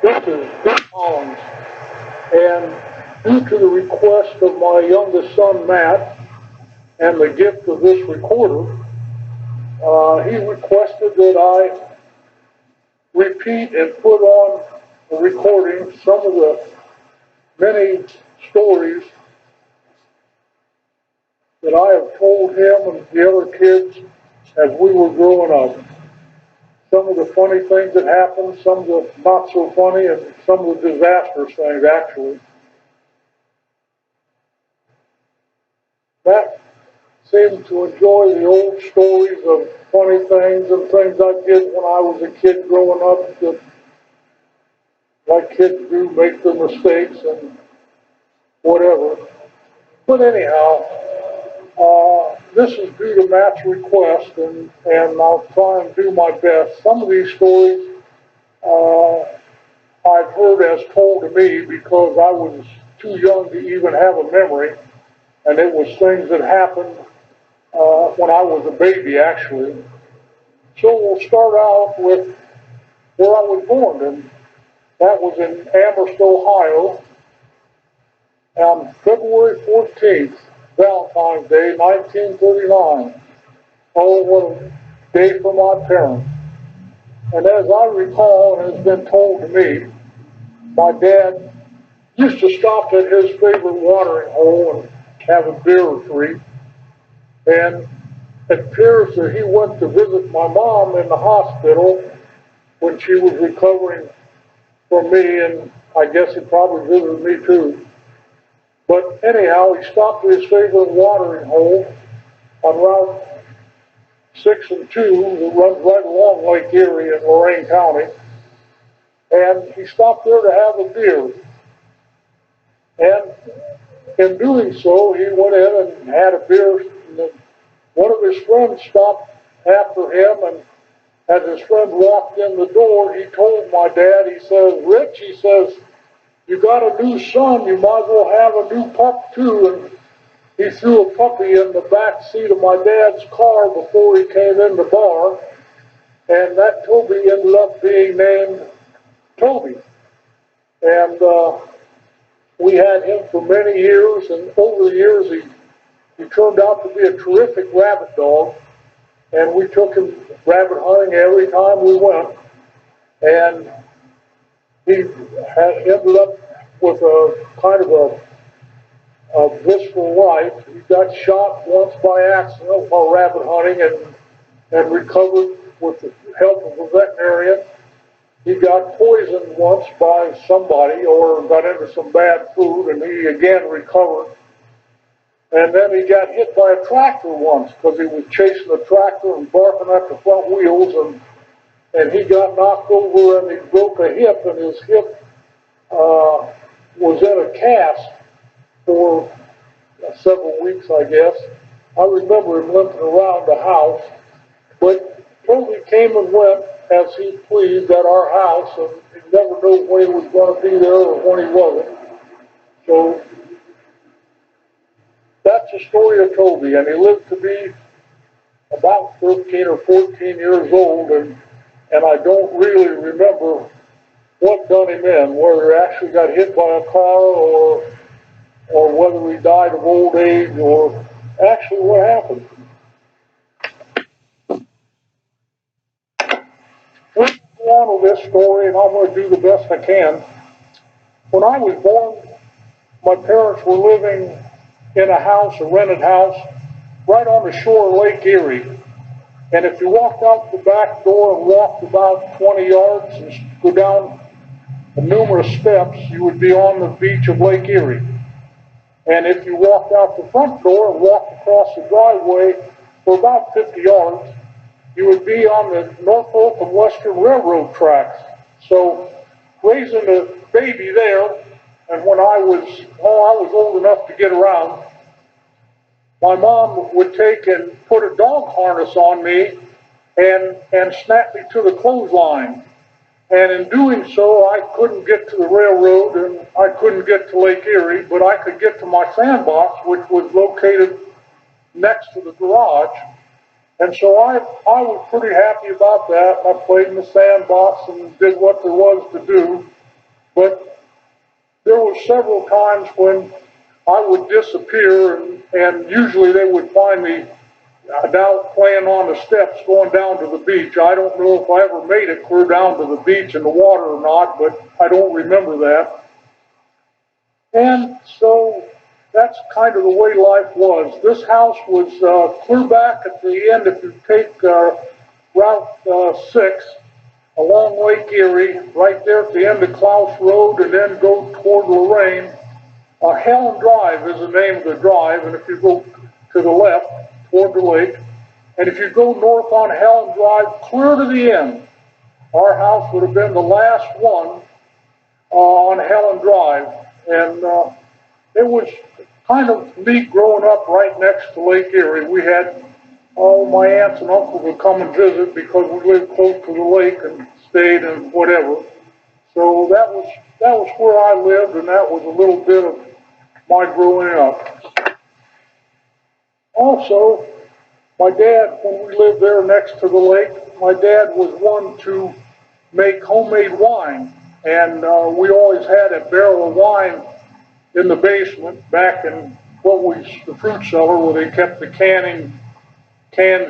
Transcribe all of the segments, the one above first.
This is Dick Collins, and due to the request of my youngest son, Matt, and the gift of this recorder, he requested that I repeat and put on the recording some of the many stories that I have told him and the other kids as we were growing up. Some of the funny things that happened, some of the not so funny, and some of the disastrous things, actually. Matt seemed to enjoy the old stories of funny things and things I did when I was a kid growing up that, like kids do, make their mistakes and whatever. But anyhow, this is due to Matt's request, and I'll try and do my best. Some of these stories uh, I've heard as told to me because I was too young to even have a memory, and it was things that happened when I was a baby, actually. So we'll start out with where I was born, and that was in Amherst, Ohio, on February 14th, Valentine's Day, 1939. Oh, what a day for my parents. And as I recall, and has been told to me, my dad used to stop at his favorite watering hole and have a beer or three. And it appears that he went to visit my mom in the hospital when she was recovering from me, and I guess he probably visited me too. But anyhow, he stopped at his favorite watering hole on Route 6 and 2 that runs right along Lake Erie in Lorain County. And he stopped there to have a beer. And in doing so, he went in and had a beer. And one of his friends stopped after him, and as his friend walked in the door, he told my dad, he says, "Rich," he says, "you got a new son, you might as well have a new pup too." And he threw a puppy in the back seat of my dad's car before he came in the bar, and that Toby ended up being named Toby. And we had him for many years, and over the years he turned out to be a terrific rabbit dog, and we took him rabbit hunting every time we went, and he ended up with a kind of a blissful life. He got shot once by accident while rabbit hunting and recovered with the help of a veterinarian. He got poisoned once by somebody or got into some bad food, and he again recovered. And then he got hit by a tractor once because he was chasing a tractor and barking at the front wheels, and he got knocked over and he broke a hip, and his hip was in a cast for several weeks, I guess. I remember him limping around the house, but Toby came and went as he pleased at our house, and he never knew when he was going to be there or when he wasn't. So that's the story of Toby, and he lived to be about 13 or 14 years old, and I don't really remember what done him in, whether he actually got hit by a car or whether he died of old age or actually what happened. We'll go on with this story, and I'm going to do the best I can. When I was born, my parents were living in a house, a rented house, right on the shore of Lake Erie. And if you walked out the back door and walked about 20 yards and go down numerous steps, you would be on the beach of Lake Erie. And if you walked out the front door and walked across the driveway for about 50 yards, you would be on the Norfolk and Western Railroad tracks. So raising a baby there, and when I was old enough to get around, my mom would take and put a dog harness on me and snap me to the clothesline. And in doing so, I couldn't get to the railroad and I couldn't get to Lake Erie, but I could get to my sandbox, which was located next to the garage. And so I was pretty happy about that. I played in the sandbox and did what there was to do. But there were several times when I would disappear, and usually they would find me down playing on the steps going down to the beach. I don't know if I ever made it clear down to the beach in the water or not, but I don't remember that. And so that's kind of the way life was. This house was clear back at the end, if you take Route 6 along Lake Erie, right there at the end of Klaus Road, and then go toward Lorraine. Helen Drive is the name of the drive, and if you go to the left toward the lake, and if you go north on Helen Drive, clear to the end, our house would have been the last one on Helen Drive. And it was kind of neat growing up right next to Lake Erie. We had all my aunts and uncles would come and visit because we lived close to the lake and stayed and whatever. So that was where I lived, and that was a little bit of my growing up. Also, my dad, when we lived there next to the lake, my dad was one to make homemade wine, and we always had a barrel of wine in the basement back in what was the fruit cellar where they kept the canned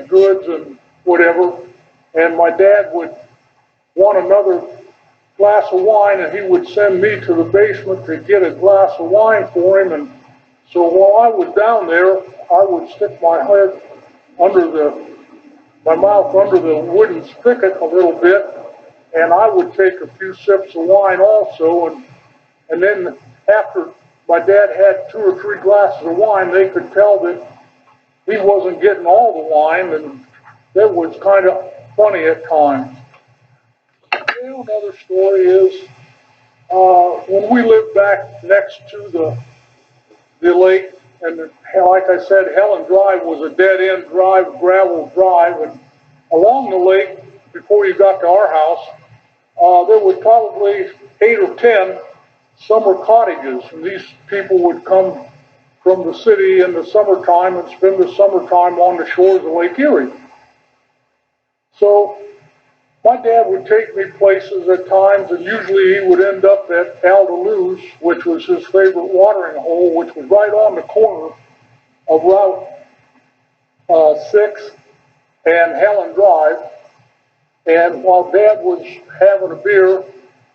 goods and whatever. And my dad would want another glass of wine, and he would send me to the basement to get a glass of wine for him. And so while I was down there, I would stick my head my mouth under the wooden spigot a little bit, and I would take a few sips of wine also. And then after my dad had 2 or 3 glasses of wine, they could tell that he wasn't getting all the wine, and that was kind of funny at times. Another story is when we lived back next to the lake, and like I said, Helen Drive was a dead-end drive, gravel drive, and along the lake, before you got to our house, there was probably 8 or 10 summer cottages, and these people would come from the city in the summertime and spend the summertime on the shores of Lake Erie. So my dad would take me places at times, and usually he would end up at Aldaloo's, which was his favorite watering hole, which was right on the corner of Route 6 and Helen Drive. And while Dad was having a beer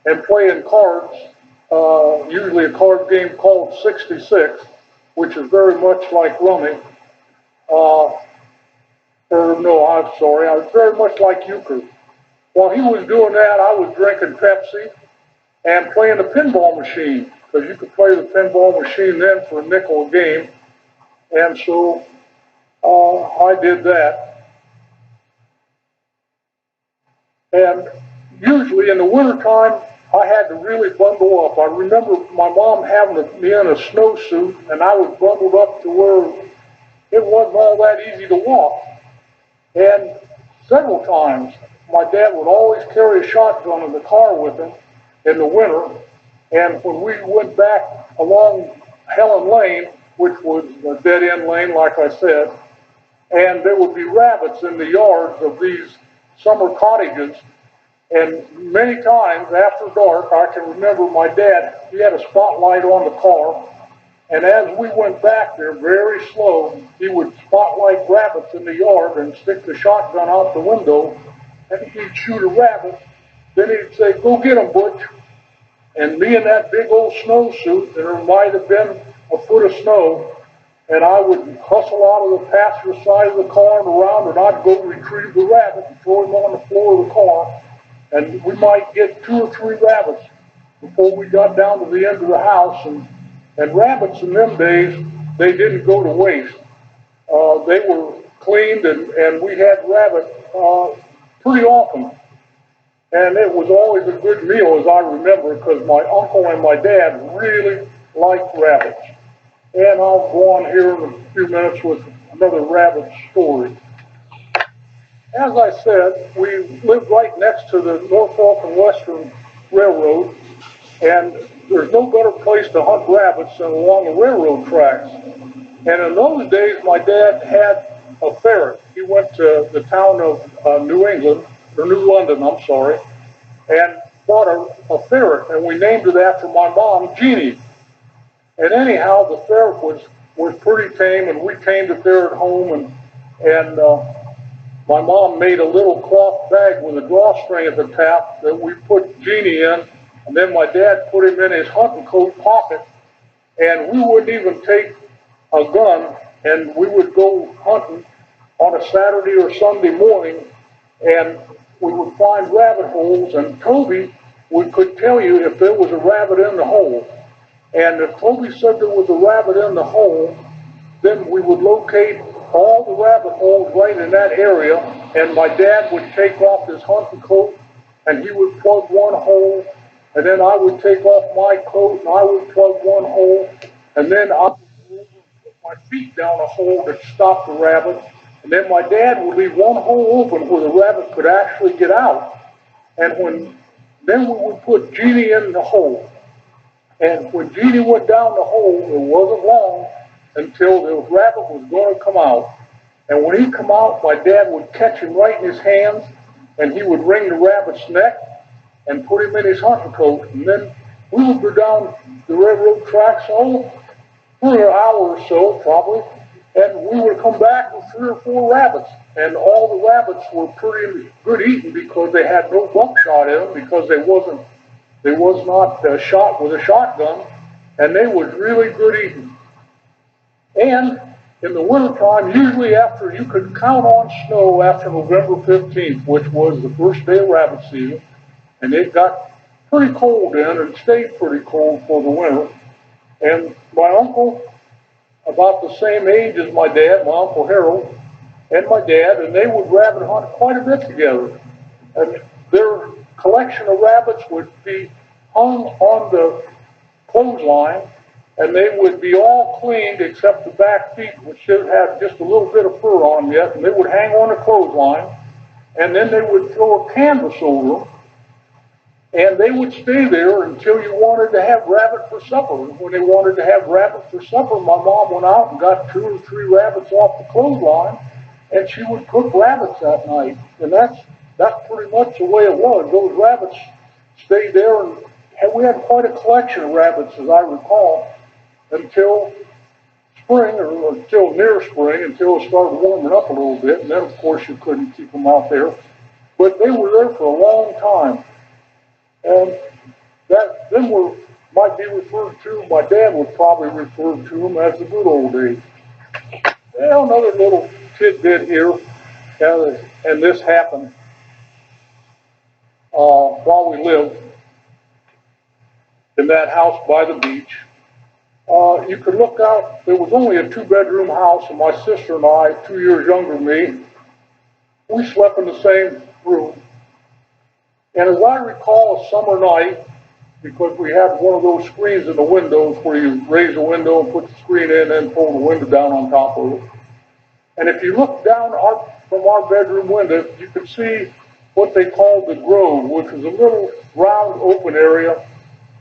and playing cards, usually a card game called 66, which is very much like rummy, very much like euchre. While he was doing that, I was drinking Pepsi and playing the pinball machine, because you could play the pinball machine then for a nickel a game. And so I did that. And usually in the wintertime, I had to really bundle up. I remember my mom having me in a snowsuit, and I was bundled up to where it wasn't all that easy to walk. And several times, my dad would always carry a shotgun in the car with him in the winter. And when we went back along Helen Lane, which was a dead-end lane, like I said, and there would be rabbits in the yards of these summer cottages. And many times after dark, I can remember my dad, he had a spotlight on the car, and as we went back there very slow, he would spotlight rabbits in the yard and stick the shotgun out the window, and he'd shoot a rabbit. Then he'd say, "Go get him, Butch." And me in that big old snowsuit, there might have been a foot of snow, and I would hustle out of the passenger side of the car and around, and I'd go retrieve the rabbit and throw him on the floor of the car. And we might get 2 or 3 rabbits before we got down to the end of the house. And rabbits in them days, they didn't go to waste. They were cleaned, and we had rabbit pretty often. And it was always a good meal, as I remember, because my uncle and my dad really liked rabbits. And I'll go on here in a few minutes with another rabbit story. As I said, we lived right next to the Norfolk and Western Railroad, and there's no better place to hunt rabbits than along the railroad tracks. And in those days, my dad had a ferret. He went to the town of New London, I'm sorry, and bought a ferret, and we named it after my mom, Jeannie. And anyhow, the ferret was pretty tame, and we tamed it there at home, and my mom made a little cloth bag with a drawstring at the top that we put Jeannie in, and then my dad put him in his hunting coat pocket, and we wouldn't even take a gun, and we would go hunting on a Saturday or Sunday morning, and we would find rabbit holes, and Toby could tell you if there was a rabbit in the hole. And if Toby said there was a rabbit in the hole, then we would locate all the rabbit holes right in that area, and my dad would take off his hunting coat, and he would plug one hole, and then I would take off my coat, and I would plug one hole, and then I would put my feet down a hole that stopped the rabbit, and then my dad would leave one hole open where the rabbit could actually get out, and then we would put Jeannie in the hole. And when Jeannie went down the hole, it wasn't long until the rabbit was going to come out. And when he come out, my dad would catch him right in his hands, and he would wring the rabbit's neck and put him in his hunting coat. And then we would go down the railroad tracks for an hour or so, probably, and we would come back with 3 or 4 rabbits. And all the rabbits were pretty good eating because they had no buckshot in them, because they was not shot with a shotgun, and they was really good eating. And in the wintertime, usually after you could count on snow after November 15th, which was the first day of rabbit season, and it got pretty cold then and stayed pretty cold for the winter. And my uncle, about the same age as my dad, my Uncle Harold, and my dad, and they would rabbit hunt quite a bit together. And their collection of rabbits would be hung on the clothesline, and they would be all cleaned except the back feet, which should have just a little bit of fur on them yet, and they would hang on the clothesline, and then they would throw a canvas over them, and they would stay there until you wanted to have rabbit for supper. And when they wanted to have rabbit for supper, my mom went out and got 2 or 3 rabbits off the clothesline, and she would cook rabbits that night. And that's pretty much the way it was. Those rabbits stayed there, and we had quite a collection of rabbits, as I recall, until spring, or until near spring, until it started warming up a little bit, and then of course you couldn't keep them out there. But they were there for a long time. And that then might be referred to, my dad would probably refer to them as the good old days. Well, another little tidbit here, and this happened while we lived in that house by the beach. You could look out, there was only a 2-bedroom house, and my sister and I, 2 years younger than me, we slept in the same room. And as I recall, a summer night, because we had one of those screens in the windows where you raise the window and put the screen in and pull the window down on top of it. And if you look down from our bedroom window, you could see what they called the Grove, which was a little round open area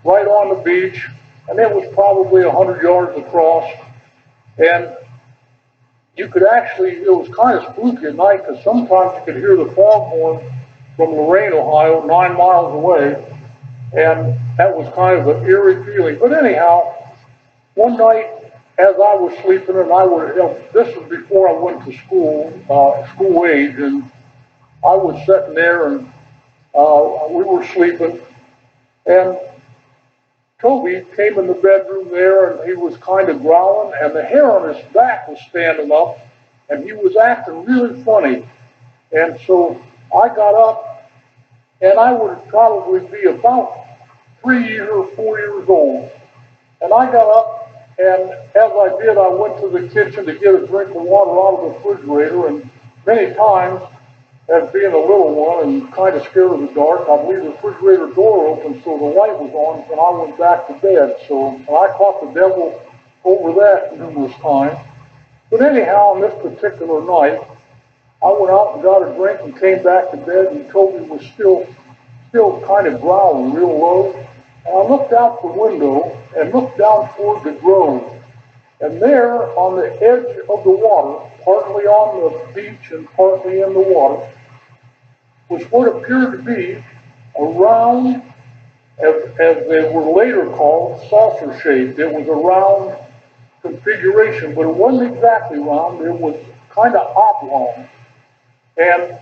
right on the beach, and it was probably 100 yards across. And you could actually, it was kind of spooky at night, because sometimes you could hear the foghorn from Lorain, Ohio, 9 miles away, and that was kind of an eerie feeling. But anyhow, one night, as I was sleeping, and this was before I went to school, school age, and I was sitting there, and we were sleeping, and Toby came in the bedroom there, and he was kind of growling, and the hair on his back was standing up, and he was acting really funny. And so I got up, and I would probably be about 3 or 4 years old. And I got up, and as I did, I went to the kitchen to get a drink of water out of the refrigerator, and many times, as being a little one and kind of scared of the dark, I'd leave the refrigerator door open so the light was on when I went back to bed. So I caught the devil over that numerous times. But anyhow, on this particular night, I went out and got a drink and came back to bed, and Toby was still kind of growling real low. And I looked out the window and looked down toward the Grove. And there, on the edge of the water, partly on the beach and partly in the water, was what appeared to be a round, as they were later called, saucer shaped. It was a round configuration, but it wasn't exactly round. It was kind of oblong. And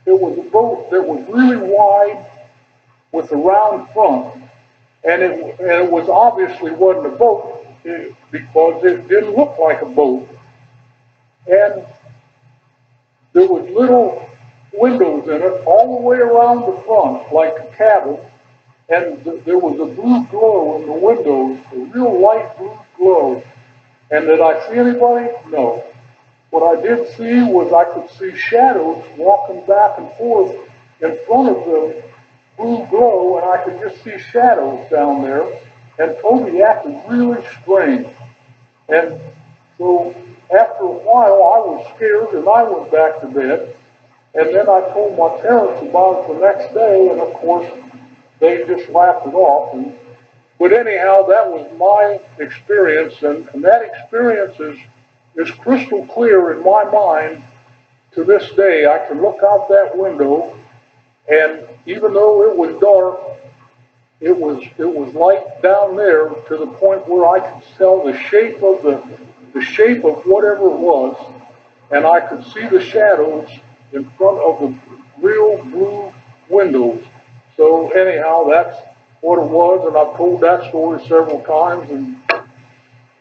it was a boat that was really wide with a round front. And it was obviously wasn't a boat because it didn't look like a boat. And there was little windows in it all the way around the front, like a cabin. And there was a blue glow in the windows, a real light blue glow. And did I see anybody? No. What I did see was I could see shadows walking back and forth in front of the blue glow, and I could just see shadows down there. And Toby acted really strange. And so after a while, I was scared, and I went back to bed. And then I told my parents about it the next day, and of course, they just laughed it off. But anyhow, that was my experience, and that experience is crystal clear in my mind to this day. I can look out that window, and even though it was dark, it was light down there to the point where I could tell the shape of the shape of whatever it was, and I could see the shadows in front of the real blue windows. So anyhow, that's what it was, and I've told that story several times, and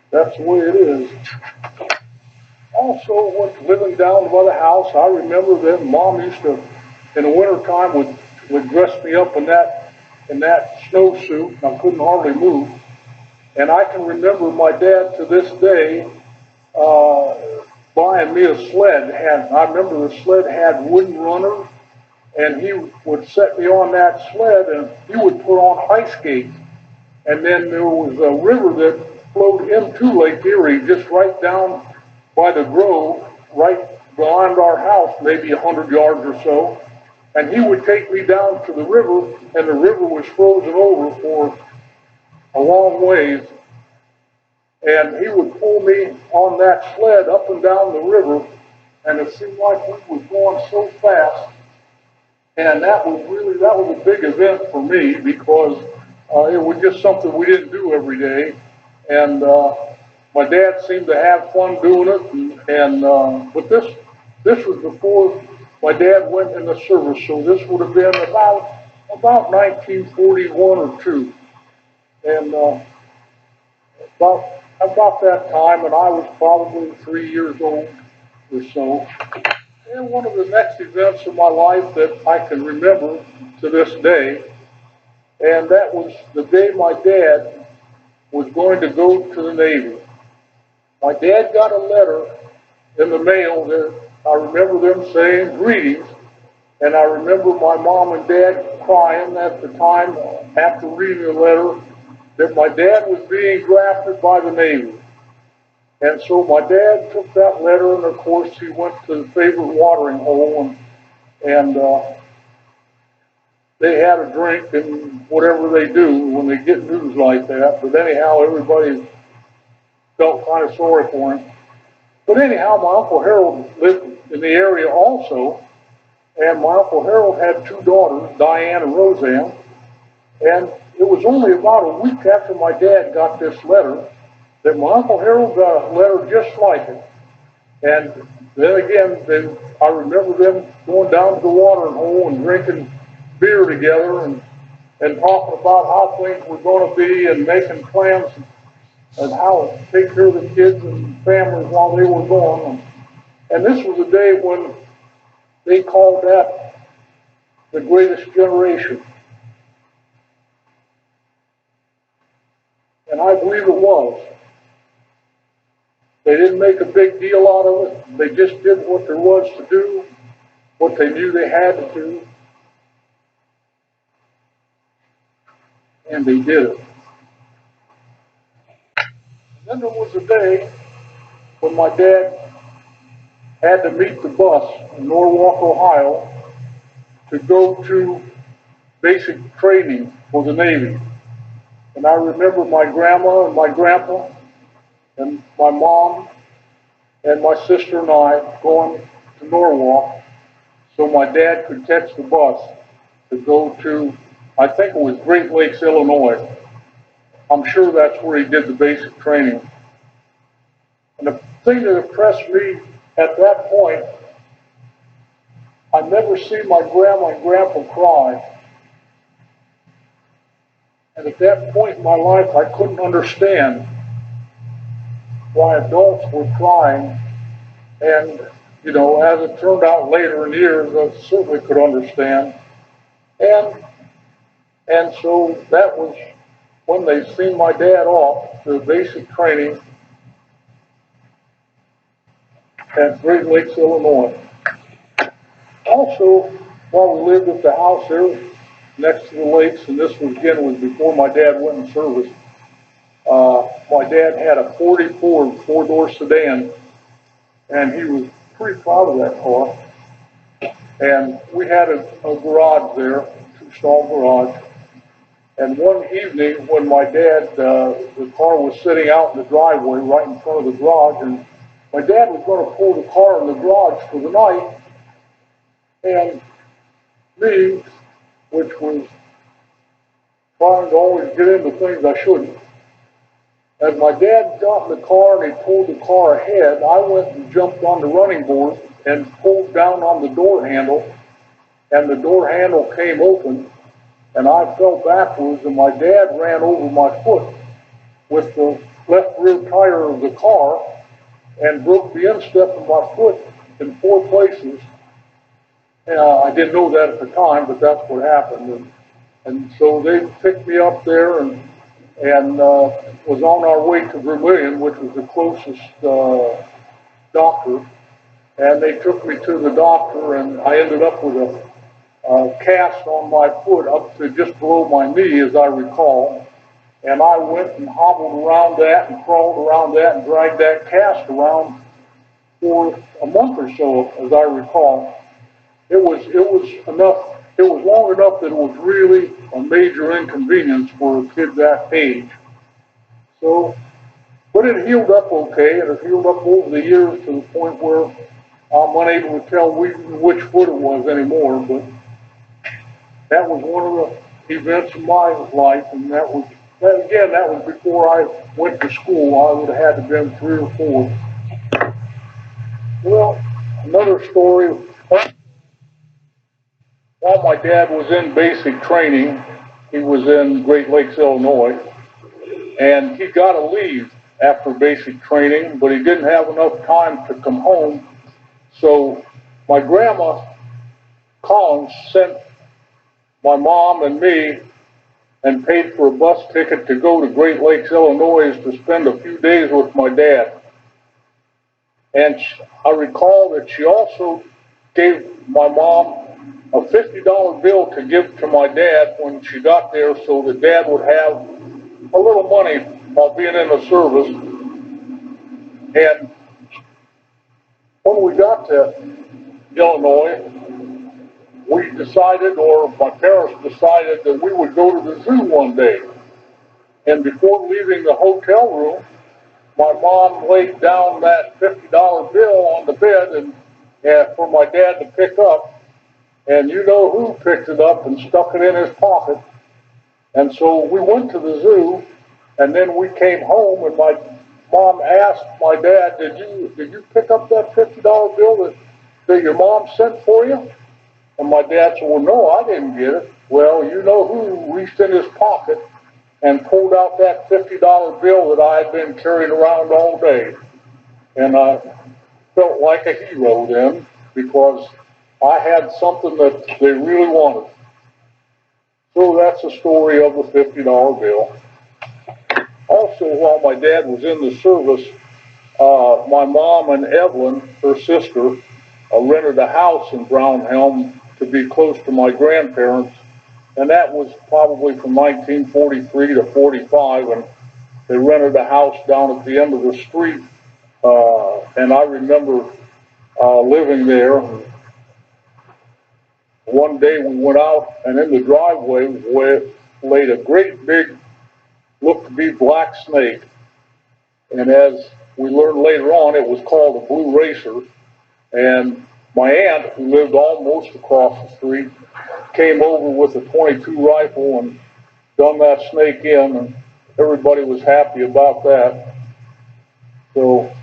that's the way it is. Also, when living down by the house, I remember that Mom used to, in the wintertime, would dress me up in that snowsuit, and I couldn't hardly move. And I can remember my dad to this day uh, buying me a sled. And I remember the sled had wooden runners, and he would set me on that sled, and he would put on ice skates. And then there was a river that flowed into Lake Erie, just right down by the grove, right behind our house, maybe 100 yards or so. And he would take me down to the river, and the river was frozen over for a long ways. And he would pull me on that sled up and down the river, and it seemed like we was going so fast. And that was a big event for me because it was just something we didn't do every day. And my dad seemed to have fun doing it. But this was before my dad went in the service, so this would have been about 1941 or two, and about that time, and I was probably 3 years old or so. And one of the next events of my life that I can remember to this day, and that was the day my dad was going to go to the Navy. My dad got a letter in the mail that I remember them saying greetings, and I remember my mom and dad crying at the time after reading the letter that my dad was being drafted by the Navy. And so my dad took that letter, and of course he went to the favorite watering hole, and they had a drink and whatever they do when they get news like that. But anyhow, everybody felt kind of sorry for him. But anyhow, my Uncle Harold lived in the area also, and my Uncle Harold had two daughters, Diane and Roseanne, and it was only about a week after my dad got this letter that my Uncle Harold got a letter just like it. And then I remember them going down to the watering hole and drinking beer together and talking about how things were going to be and making plans and how to take care of the kids and families while they were gone. And this was a day when they called that the greatest generation. And I believe it was. They didn't make a big deal out of it. They just did what there was to do, what they knew they had to do, and they did it. And then there was a day when my dad had to meet the bus in Norwalk, Ohio, to go to basic training for the Navy. And I remember my grandma and my grandpa and my mom and my sister and I going to Norwalk so my dad could catch the bus to go to I think it was Great Lakes, Illinois. I'm sure that's where he did the basic training. And the thing that impressed me at that point, I'd never seen my grandma and grandpa cry. And at that point in my life, I couldn't understand why adults were crying. And, you know, as it turned out later in years, I certainly could understand. And so that was when they seen my dad off to basic training at Great Lakes, Illinois. Also, while we lived at the house there next to the lakes, and this was again was before my dad went in service, my dad had a 44 four-door sedan, and he was pretty proud of that car. And we had a garage there, two-stall garage. And one evening when my dad, the car was sitting out in the driveway right in front of the garage, and my dad was going to pull the car in the garage for the night, and me, which was trying to always get into things I shouldn't, as my dad got in the car and he pulled the car ahead, I went and jumped on the running board and pulled down on the door handle, and the door handle came open, and I fell backwards, and my dad ran over my foot with the left rear tire of the car and broke the instep of my foot in 4 places. I didn't know that at the time, but that's what happened. And so they picked me up there and was on our way to Vermilion, which was the closest doctor. And they took me to the doctor, and I ended up with a cast on my foot up to just below my knee, as I recall. And I went and hobbled around that and crawled around that and dragged that cast around for a month or so, as I recall. It was long enough that it was really a major inconvenience for a kid that age. So, but it healed up okay, and it healed up over the years to the point where I'm unable to tell which foot it was anymore, but that was one of the events of my life, and that was before I went to school. I would have had to been 3 or 4. Well, another story. While my dad was in basic training, he was in Great Lakes, Illinois, and he got a leave after basic training, but he didn't have enough time to come home. So my grandma Collins sent my mom and me and paid for a bus ticket to go to Great Lakes, Illinois to spend a few days with my dad. And I recall that she also gave my mom a $50 bill to give to my dad when she got there, so that Dad would have a little money while being in the service. And when we got to Illinois, we decided, or my parents decided, that we would go to the zoo one day. And before leaving the hotel room, my mom laid down that $50 bill on the bed and for my dad to pick up. And you know who picked it up and stuck it in his pocket. And so we went to the zoo, and then we came home, and my mom asked my dad, did you pick up that $50 bill that your mom sent for you? And my dad said, well, no, I didn't get it. Well, you know who reached in his pocket and pulled out that $50 bill that I had been carrying around all day. And I felt like a hero then, because I had something that they really wanted. So that's the story of the $50 bill. Also, while my dad was in the service, my mom and Evelyn, her sister, rented a house in Brownhelm to be close to my grandparents, and that was probably from 1943 to 45, and they rented a house down at the end of the street, and I remember living there. One day we went out, and in the driveway laid a great big, looked to be black snake, and as we learned later on, it was called a blue racer, and My aunt, who lived almost across the street, came over with a 22 rifle and done that snake in, and everybody was happy about that. So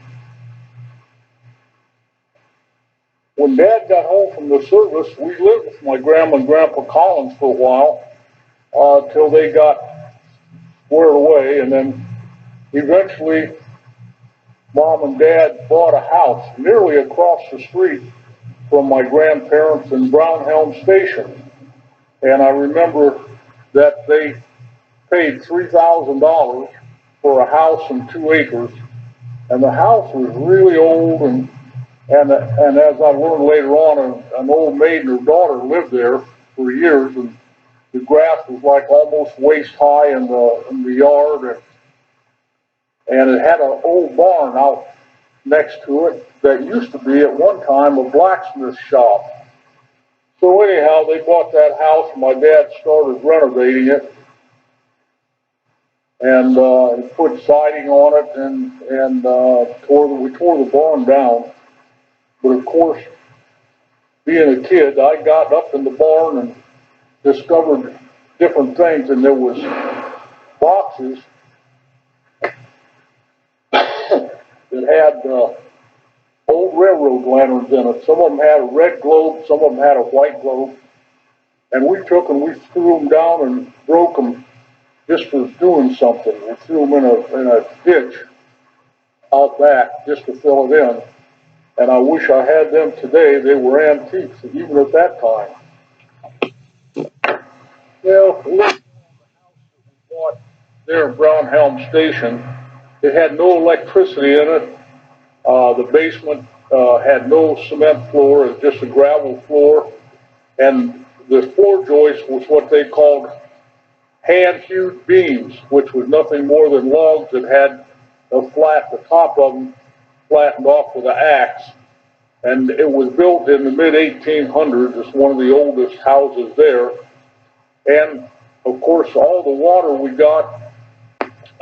when Dad got home from the service, we lived with my grandma and Grandpa Collins for a while till they got squared away, and then eventually Mom and Dad bought a house nearly across the street from my grandparents in Brownhelm Station. And I remember that they paid $3,000 for a house and 2 acres, and the house was really old, and as I learned later on, an old maid and her daughter lived there for years, and the grass was like almost waist high in the yard, and it had an old barn out next to it that used to be at one time a blacksmith shop. So anyhow, they bought that house, and my dad started renovating it, and put siding on it, and we tore the barn down. But of course, being a kid, I got up in the barn and discovered different things, and there was boxes that had old railroad lanterns in it. Some of them had a red globe, some of them had a white globe, and we took and we threw them down and broke them just for doing something. We threw them in a ditch out back just to fill it in. And I wish I had them today. They were antiques, even at that time. Well, we bought there in Brownhelm Station. It had no electricity in it. The basement had no cement floor. It was just a gravel floor. And the floor joist was what they called hand-hewed beams, which was nothing more than logs that had the top of them flattened off with an axe. And it was built in the mid-1800s. It's one of the oldest houses there. And of course, all the water we got,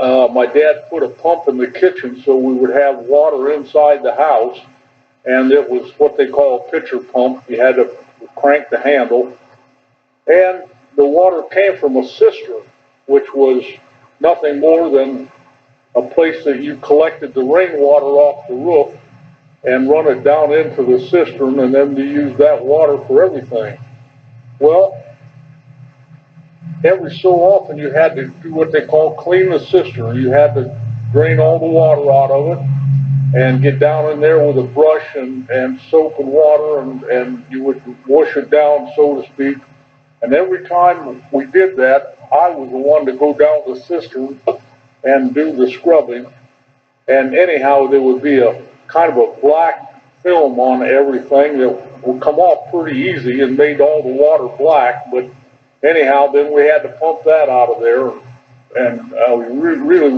my dad put a pump in the kitchen so we would have water inside the house. And it was what they call a pitcher pump. You had to crank the handle. And the water came from a cistern, which was nothing more than a place that you collected the rainwater off the roof and run it down into the cistern, and then to use that water for everything. Well, every so often you had to do what they call clean the cistern. You had to drain all the water out of it and get down in there with a brush and soap and water, and you would wash it down, so to speak. And every time we did that, I was the one to go down the cistern and do the scrubbing. And anyhow, there would be a kind of a black film on everything that would come off pretty easy and made all the water black. But anyhow, then we had to pump that out of there, and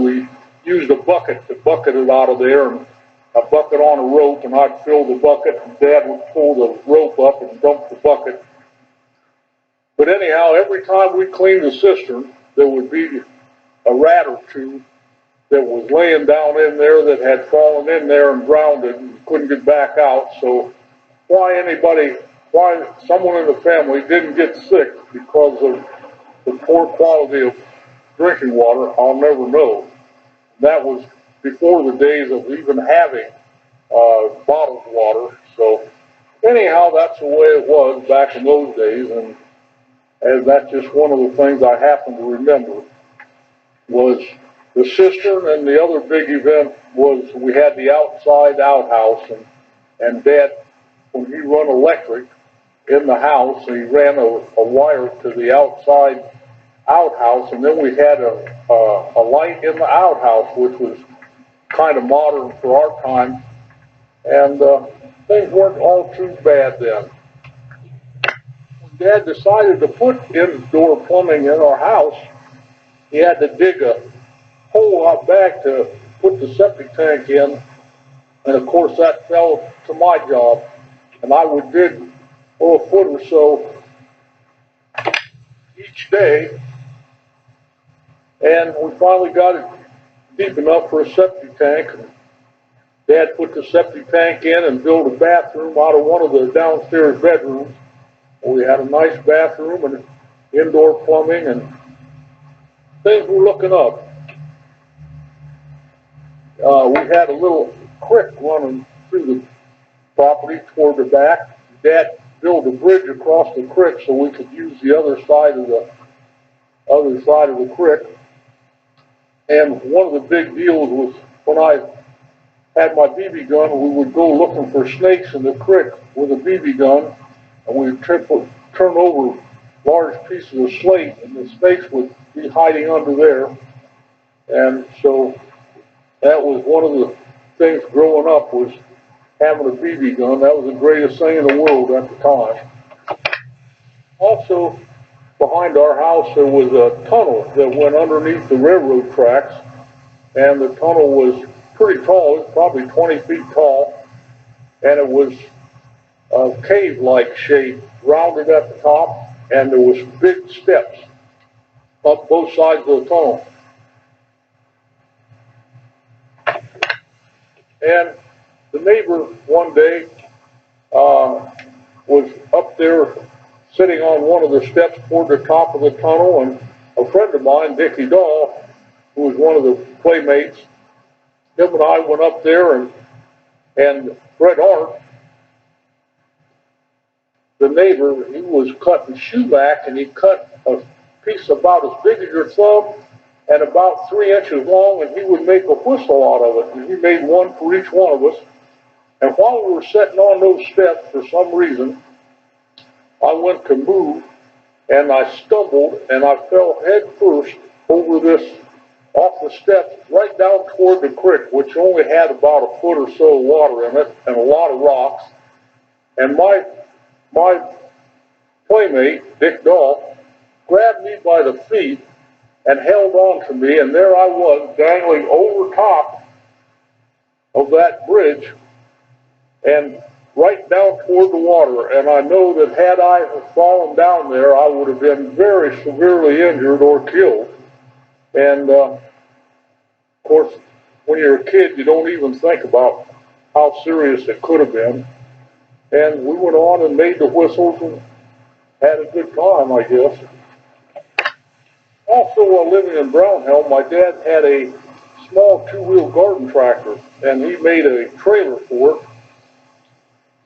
we used a bucket to bucket it out of there, and a bucket on a rope, and I'd fill the bucket, and Dad would pull the rope up and dump the bucket. But anyhow, every time we cleaned the cistern, there would be a rat or two that was laying down in there that had fallen in there and drowned and couldn't get back out. So why someone in the family didn't get sick because of the poor quality of drinking water, I'll never know. That was before the days of even having bottled water. So anyhow, that's the way it was back in those days, and that's just one of the things I happen to remember was the cistern. And the other big event was we had the outside outhouse, and Dad, when he run electric in the house, he ran a wire to the outside outhouse, and then we had a light in the outhouse, which was kind of modern for our time, and things weren't all too bad then. When Dad decided to put indoor plumbing in our house, he had to dig a hole out back to put the septic tank in, and of course that fell to my job, and I would dig a foot or so each day, and we finally got it deep enough for a septic tank. And Dad put the septic tank in and built a bathroom out of one of the downstairs bedrooms. We had a nice bathroom and indoor plumbing, and things were looking up. We had a little creek running through the property toward the back. Dad built a bridge across the creek so we could use the other side of the creek. And one of the big deals was when I had my BB gun, we would go looking for snakes in the creek with a BB gun, and we would turn over large pieces of slate, and the snakes would be hiding under there. And so that was one of the things growing up, was having a BB gun. That was the greatest thing in the world at the time. Also, behind our house there was a tunnel that went underneath the railroad tracks, and the tunnel was pretty tall. It was probably 20 feet tall, and it was a cave-like shape, rounded at the top, and there was big steps up both sides of the tunnel. And the neighbor one day was up there sitting on one of the steps toward the top of the tunnel, and a friend of mine, Dickie Dahl, who was one of the playmates, him and I went up there, and Fred Hart, the neighbor, he was cutting shoeback, and he cut a piece about as big as your thumb and about 3 inches long, and he would make a whistle out of it, and he made one for each one of us. And while we were sitting on those steps, for some reason, I went to move, and I stumbled, and I fell head first over this, off the steps, right down toward the creek, which only had about a foot or so of water in it, and a lot of rocks. And my playmate, Dick Dahl, grabbed me by the feet and held on to me, and there I was, dangling over top of that bridge, and right down toward the water. And I know that had I fallen down there, I would have been very severely injured or killed. And of course, when you're a kid, you don't even think about how serious it could have been. And we went on and made the whistles and had a good time, I guess. Also, while living in Brownhelm, my dad had a small two-wheel garden tractor, and he made a trailer for it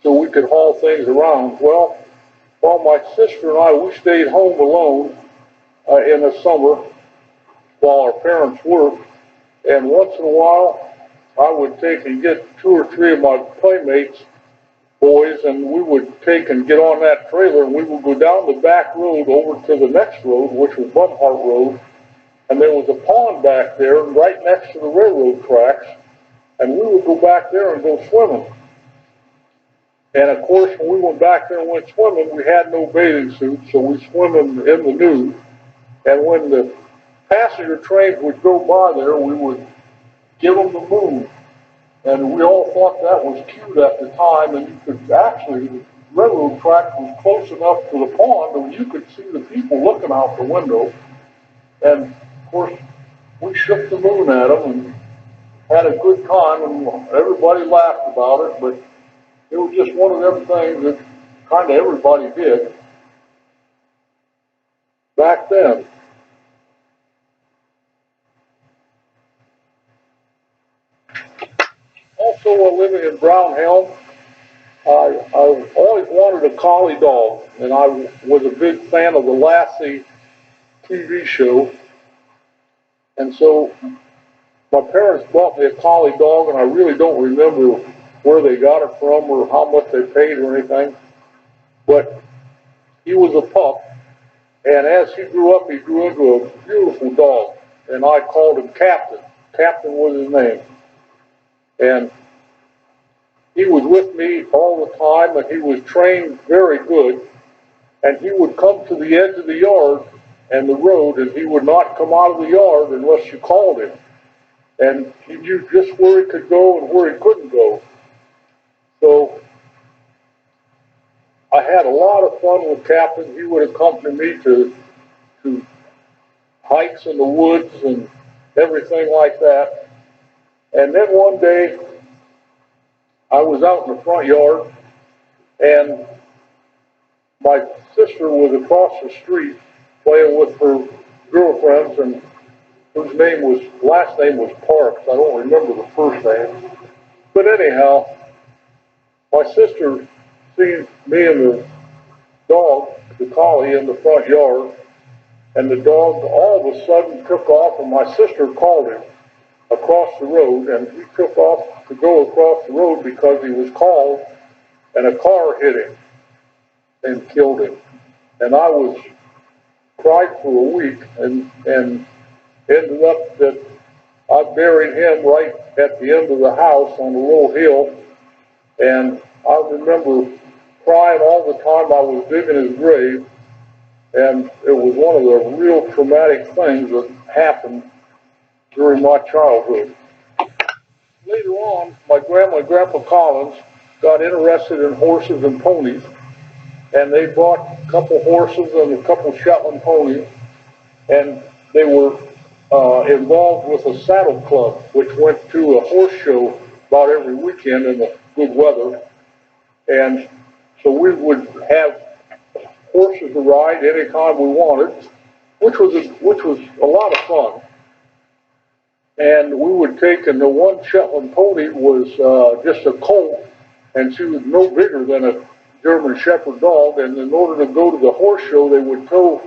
so we could haul things around. Well, while my sister and I, we stayed home alone in the summer while our parents worked, and once in a while I would take and get 2 or 3 of my playmates, boys, and we would take and get on that trailer, and we would go down the back road over to the next road, which was Bumhart Road, and there was a pond back there right next to the railroad tracks, and we would go back there and go swimming. And of course, when we went back there and went swimming, we had no bathing suits, so we swim in the nude. And when the passenger trains would go by there, we would give them the move. And we all thought that was cute at the time, and you could actually, the railroad track was close enough to the pond that you could see the people looking out the window. And of course, we shook the moon at them and had a good time, and everybody laughed about it, but it was just one of them things that kind of everybody did back then. Also, while living in Brownhelm, I always wanted a collie dog, and I was a big fan of the Lassie TV show. And so my parents bought me a collie dog, and I really don't remember where they got it from or how much they paid or anything. But he was a pup, and as he grew up, he grew into a beautiful dog, and I called him Captain. Captain was his name. And he was with me all the time, and he was trained very good. And he would come to the edge of the yard and the road, and he would not come out of the yard unless you called him. And he knew just where he could go and where he couldn't go. So I had a lot of fun with Captain. He would accompany me to hikes in the woods and everything like that. And then one day, I was out in the front yard, and my sister was across the street playing with her girlfriends, and whose last name was Parks. I don't remember the first name. But anyhow, my sister seen me and the dog, the collie, in the front yard, and the dog all of a sudden took off, and my sister called him across the road, and he took off to go across the road because he was called, and a car hit him and killed him. And I was cried for a week, and ended up that I buried him right at the end of the house on a little hill, and I remember crying all the time I was digging his grave, and it was one of the real traumatic things that happened during my childhood. Later on, my grandma and grandpa Collins got interested in horses and ponies, and they bought a couple horses and a couple Shetland ponies, and they were involved with a saddle club, which went to a horse show about every weekend in the good weather. And so we would have horses to ride anytime we wanted, which was a lot of fun. And we would take, and the one Shetland pony was just a colt, and she was no bigger than a German Shepherd dog. And in order to go to the horse show, they would tow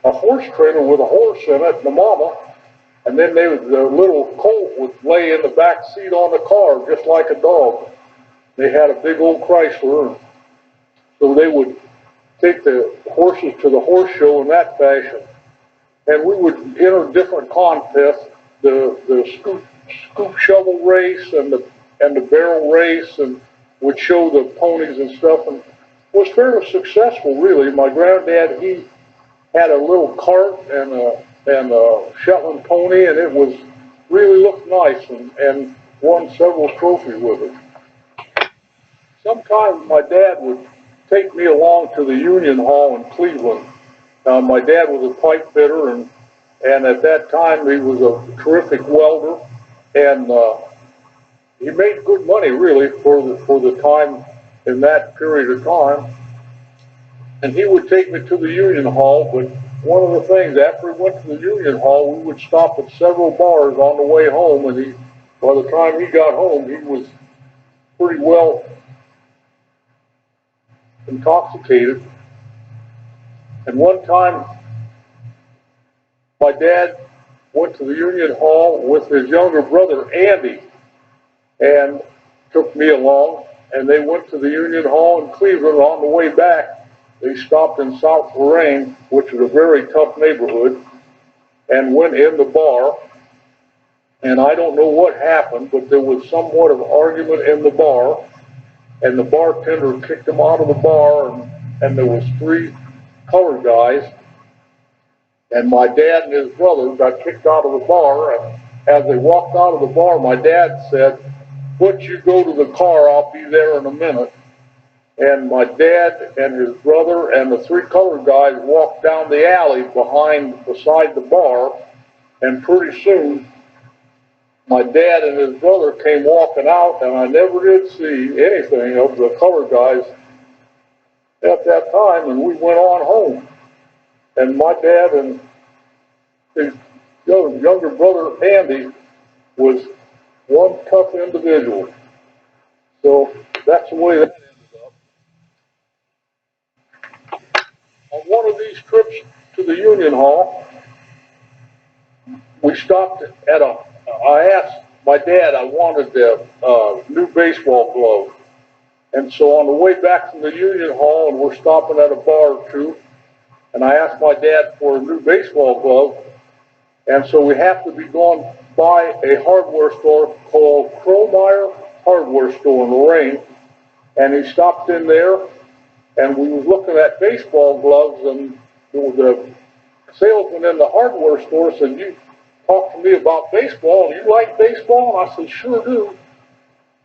a horse trailer with a horse in it, the mama, and then the little colt would lay in the back seat on the car just like a dog. They had a big old Chrysler, so they would take the horses to the horse show in that fashion. And we would enter different contests, the scoop shovel race and the barrel race, and would show the ponies and stuff, and was fairly successful, really. My granddad, he had a little cart and a Shetland pony, and it was really looked nice, and won several trophies with it. Sometimes my dad would take me along to the Union Hall in Cleveland. My dad was a pipe fitter, and at that time he was a terrific welder, and he made good money really for the time in that period of time. And he would take me to the Union Hall, but one of the things, after we went to the Union Hall, we would stop at several bars on the way home, and by the time he got home, he was pretty well intoxicated. And one time, my dad went to the Union Hall with his younger brother, Andy, and took me along, and they went to the Union Hall in Cleveland. On the way back, they stopped in South Lorraine, which is a very tough neighborhood, and went in the bar. And I don't know what happened, but there was somewhat of an argument in the bar, and the bartender kicked them out of the bar, and there was 3 colored guys, and my dad and his brother got kicked out of the bar. And as they walked out of the bar, my dad said, "But you go to the car, I'll be there in a minute." And my dad and his brother and the 3 colored guys walked down the alley beside the bar, and pretty soon my dad and his brother came walking out, and I never did see anything of the colored guys at that time, and we went on home. And my dad and his younger brother Andy was one tough individual. So that's the way that ended up. On one of these trips to the Union Hall, we stopped at I asked my dad, I wanted a new baseball glove. And so on the way back from the Union Hall, and we're stopping at a bar or two, and I asked my dad for a new baseball glove. And so we happened to be going by a hardware store called Kromeyer Hardware Store in Lorraine. And he stopped in there, and we were looking at baseball gloves, and the salesman in the hardware store said, "You talk to me about baseball, and you like baseball?" And I said, "Sure do."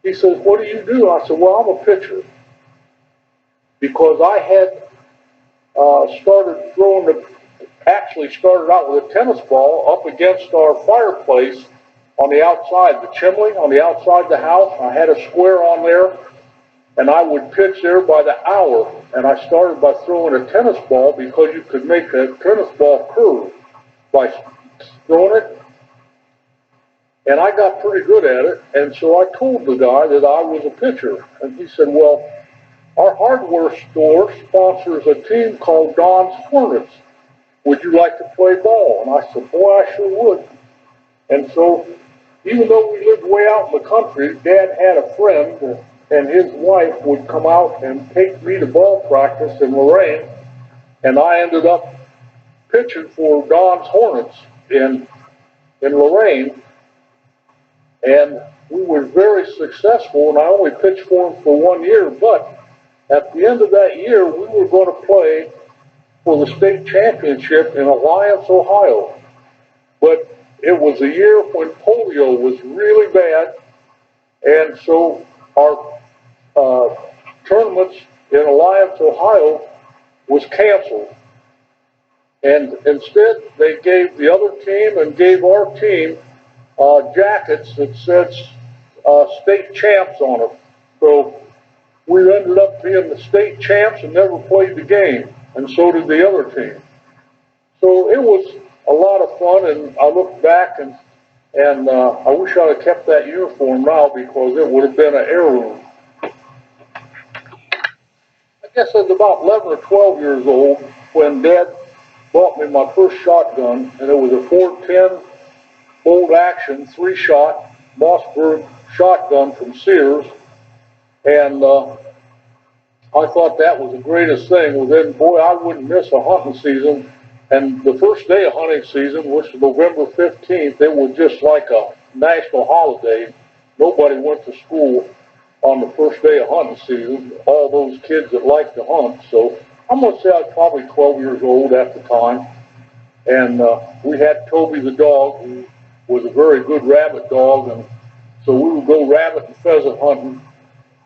He says, "What do you do?" And I said, "Well, I'm a pitcher." Because I had started out with a tennis ball up against our fireplace on the outside, the chimney on the outside of the house. I had a square on there, and I would pitch there by the hour. And I started by throwing a tennis ball because you could make a tennis ball curve by throwing it, and I got pretty good at it. And so I told the guy that I was a pitcher, and he said, "Well, our hardware store sponsors a team called Don's Hornets. Would you like to play ball?" And I said, "Boy, I sure would." And so, even though we lived way out in the country, Dad had a friend, and his wife would come out and take me to ball practice in Lorain, and I ended up pitching for Don's Hornets in Lorain, and we were very successful, and I only pitched for them for 1 year, but at the end of that year, we were going to play for the state championship in Alliance, Ohio. But it was a year when polio was really bad, and so our tournaments in Alliance, Ohio was canceled. And instead, they gave the other team and gave our team jackets that said state champs on them. So we ended up being the state champs and never played the game, and so did the other team. So it was a lot of fun, and I look back and I wish I'd have kept that uniform now because it would have been an heirloom. I guess I was about 11 or 12 years old when Dad bought me my first shotgun, and it was a 410 bolt action 3-shot Mossberg shotgun from Sears, and I thought that was the greatest thing. Well, then, boy, I wouldn't miss a hunting season. And the first day of hunting season, which was November 15th, it was just like a national holiday. Nobody went to school on the first day of hunting season, all those kids that like to hunt. So I'm going to say I was probably 12 years old at the time. And we had Toby the dog, who was a very good rabbit dog. And so we would go rabbit and pheasant hunting,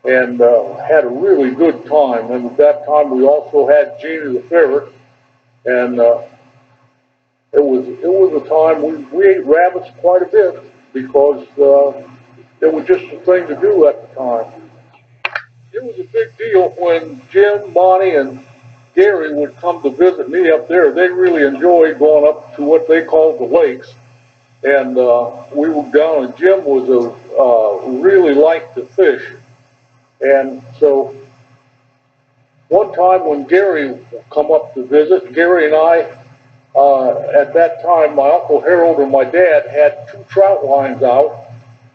and had a really good time. And at that time, we also had Jeannie the ferret, and it was a time we ate rabbits quite a bit because it was just a thing to do at the time. It was a big deal when Jim, Monty, and Gary would come to visit me up there. They really enjoyed going up to what they called the lakes, and we were down. And Jim was really liked to fish, and so one time when Gary would come up to visit, Gary and I, at that time, my Uncle Harold and my dad had 2 trout lines out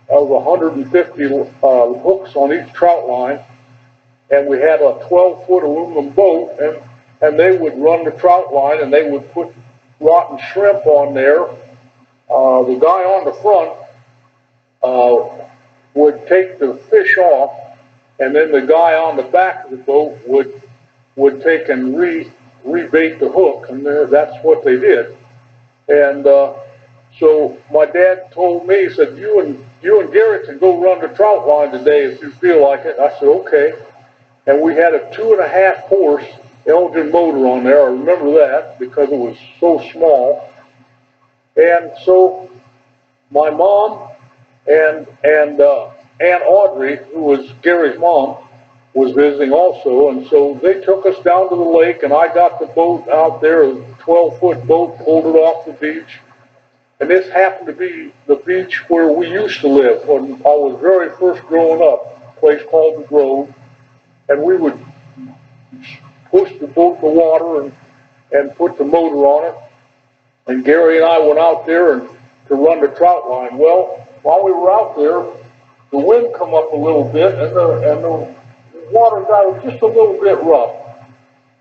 of 150 hooks on each trout line, and we had a 12-foot aluminum boat, and they would run the trout line, and they would put rotten shrimp on there. The guy on the front would take the fish off, and then the guy on the back of the boat would take and rebait the hook, and that's what they did. And so my dad told me, he said, you and Gary can go run the trout line today if you feel like it. I said, okay. And we had a 2.5 horse Elgin motor on there. I remember that because it was so small. And so my mom and Aunt Audrey, who was Gary's mom, was visiting also, and so they took us down to the lake, and I got the boat out there, a 12-foot boat, pulled it off the beach, and this happened to be the beach where we used to live when I was very first growing up, a place called the Grove, and we would push the boat in the water and put the motor on it, and Gary and I went out there and to run the trout line. Well, while we were out there, the wind come up a little bit, and the water got just a little bit rough.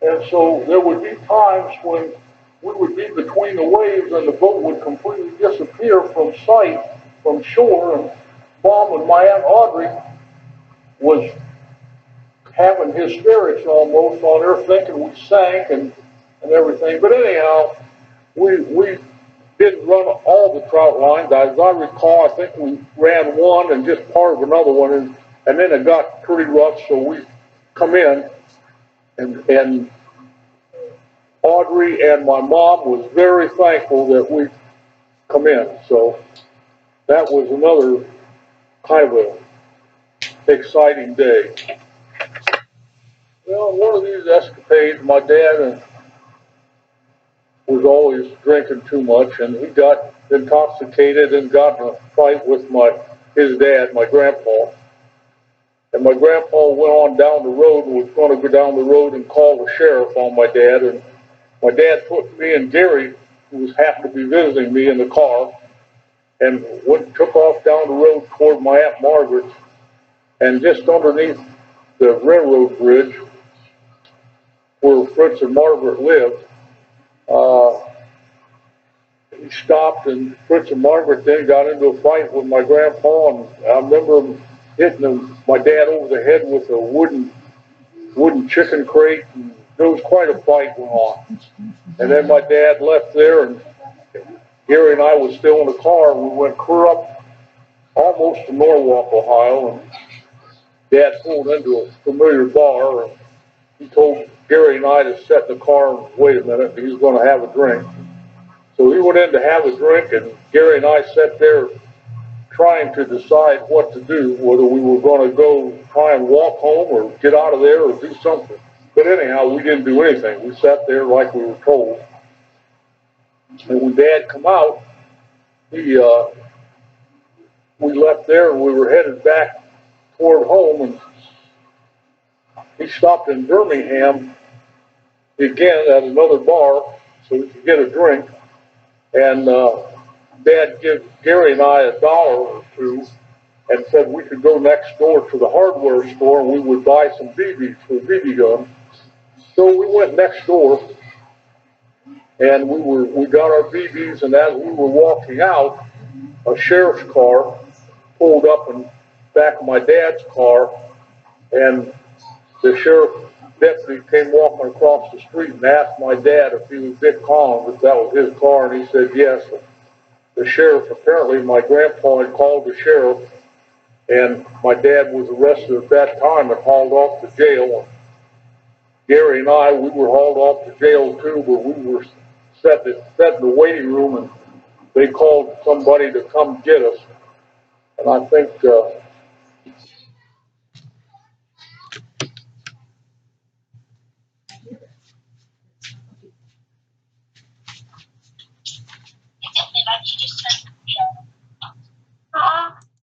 And so there would be times when we would be between the waves and the boat would completely disappear from sight, from shore, and Mom and my Aunt Audrey was having hysterics almost on there, thinking we sank and everything. But anyhow, we didn't run all the trout lines. As I recall, I think we ran one and just part of another one, and then it got pretty rough, so we come in, and Audrey and my mom was very thankful that we come in. So that was another kind of a exciting day. Well, one of these escapades, my dad was always drinking too much, and he got intoxicated and got in a fight with his dad, my grandpa. And my grandpa went on down the road and was going to go down the road and call the sheriff on my dad. And my dad put me and Gary, who was happened to be visiting me, in the car and took off down the road toward my Aunt Margaret's. And just underneath the railroad bridge where Fritz and Margaret lived, uh, he stopped, and Fritz and Margaret then got into a fight with my grandpa. And I remember hitting my dad over the head with a wooden chicken crate, and there was quite a fight going on. And then my dad left there, and Gary and I was still in the car, and we went clear up almost to Norwalk, Ohio, and Dad pulled into a familiar bar, and he told Gary and I to sit in the car and wait a minute, he was going to have a drink. So he went in to have a drink, and Gary and I sat there trying to decide what to do, whether we were going to go try and walk home or get out of there or do something. But anyhow, we didn't do anything. We sat there like we were told. And when Dad come out, he we left there and we were headed back toward home, and he stopped in Birmingham again at another bar so we could get a drink. And Dad gave Gary and I $1 or two and said we could go next door to the hardware store and we would buy some BBs for a BB gun. So we went next door and we got our BBs, and as we were walking out, a sheriff's car pulled up in back of my dad's car, and the sheriff deputy came walking across the street and asked my dad if he was Dick Collins, if that was his car, and he said yes. The sheriff, apparently my grandpa had called the sheriff, and my dad was arrested at that time and hauled off to jail. Gary and I, we were hauled off to jail too, but we were set in the waiting room, and they called somebody to come get us. And I think